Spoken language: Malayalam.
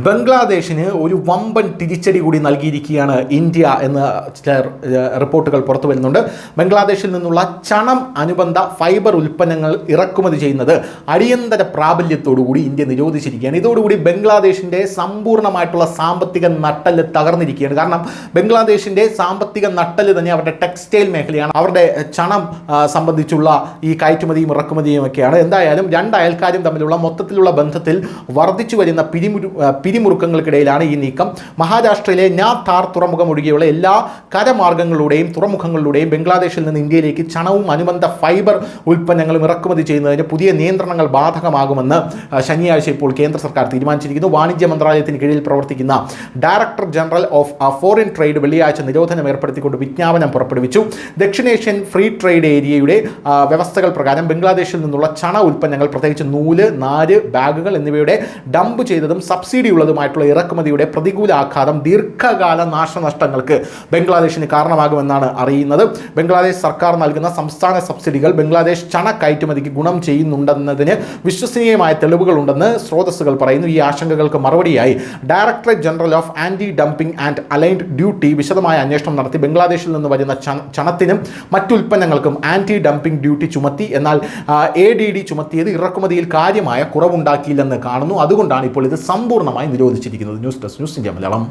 ബംഗ്ലാദേശിന് ഒരു വമ്പൻ തിരിച്ചടി കൂടി നൽകിയിരിക്കുകയാണ് ഇന്ത്യ എന്ന് ചില റിപ്പോർട്ടുകൾ പുറത്തു വരുന്നുണ്ട്. ബംഗ്ലാദേശിൽ നിന്നുള്ള ചണം അനുബന്ധ ഫൈബർ ഉൽപ്പന്നങ്ങൾ ഇറക്കുമതി ചെയ്യുന്നത് അടിയന്തര പ്രാബല്യത്തോടുകൂടി ഇന്ത്യ നിരോധിച്ചിരിക്കുകയാണ്. ഇതോടുകൂടി ബംഗ്ലാദേശിൻ്റെ സമ്പൂർണ്ണമായിട്ടുള്ള സാമ്പത്തിക നട്ടെല്ല് തകർന്നിരിക്കുകയാണ്. കാരണം ബംഗ്ലാദേശിൻ്റെ സാമ്പത്തിക നട്ടെല്ല് തന്നെ അവരുടെ ടെക്സ്റ്റൈൽ മേഖലയാണ്, അവരുടെ ചണം സംബന്ധിച്ചുള്ള ഈ കയറ്റുമതിയും ഇറക്കുമതിയും ഒക്കെയാണ്. എന്തായാലും രണ്ട് അയൽക്കാരും തമ്മിലുള്ള മൊത്തത്തിലുള്ള ബന്ധത്തിൽ വർദ്ധിച്ചു വരുന്ന പിരിമുറുക്കങ്ങൾക്കിടയിലാണ് ഈ നീക്കം. മഹാരാഷ്ട്രയിലെ നാഥാർ തുറമുഖം ഒഴികെയുള്ള എല്ലാ കരമാർഗങ്ങളിലൂടെയും തുറമുഖങ്ങളിലൂടെയും ബംഗ്ലാദേശിൽ നിന്ന് ഇന്ത്യയിലേക്ക് ചണവും അനുബന്ധ ഫൈബർ ഉൽപ്പന്നങ്ങളും ഇറക്കുമതി ചെയ്യുന്നതിന് പുതിയ നിയന്ത്രണങ്ങൾ ബാധകമാകുമെന്ന് ശനിയാഴ്ച ഇപ്പോൾ കേന്ദ്ര സർക്കാർ തീരുമാനിച്ചിരിക്കുന്നു. വാണിജ്യ മന്ത്രാലയത്തിന് കീഴിൽ പ്രവർത്തിക്കുന്ന director general of foreign trade വെള്ളിയാഴ്ച നിരോധനം ഏർപ്പെടുത്തിക്കൊണ്ട് വിജ്ഞാപനം പുറപ്പെടുവിച്ചു. ദക്ഷിണേഷ്യൻ ഫ്രീ ട്രേഡ് ഏരിയയുടെ വ്യവസ്ഥകൾ പ്രകാരം ബംഗ്ലാദേശിൽ നിന്നുള്ള ചണ ഉൽപ്പന്നങ്ങൾ, പ്രത്യേകിച്ച് നൂല്, നാര്, ബാഗുകൾ എന്നിവയുടെ ഡംപ് ചെയ്തതും സബ്സിഡി ഉള്ളതുമായിട്ടുള്ള ഇറക്കുമതിയുടെ പ്രതികൂല ആഘാതം ദീർഘകാല നാശനഷ്ടങ്ങൾക്ക് ബംഗ്ലാദേശിന് കാരണമാകുമെന്നാണ് അറിയുന്നത്. ബംഗ്ലാദേശ് സർക്കാർ നൽകുന്ന സംസ്ഥാന സബ്സിഡികൾ ബംഗ്ലാദേശ് ചണ കയറ്റുമതിക്ക് ഗുണം ചെയ്യുന്നുണ്ടെന്നതിന് വിശ്വസനീയമായ തെളിവുകളുണ്ടെന്ന് സ്രോതസ്സുകൾ പറയുന്നു. ഈ ആശങ്കകൾക്ക് മറുപടിയായി directorate general of anti dumping and allied duty വിശദമായ അന്വേഷണം നടത്തി ബംഗ്ലാദേശിൽ നിന്ന് വരുന്ന ചണത്തിനും മറ്റുൽപ്പന്നങ്ങൾക്കും ആന്റി ഡംപിംഗ് ഡ്യൂട്ടി ചുമത്തി. എന്നാൽ ADD ചുമത്തിയത് ഇറക്കുമതിയിൽ കാര്യമായ കുറവുണ്ടാക്കിയില്ലെന്ന് കാണുന്നു. അതുകൊണ്ടാണ് ഇപ്പോൾ ഇത് സമ്പൂർണ്ണമായി നിരോധിച്ചിരിക്കുന്നത്. News desk, news India Malayalam.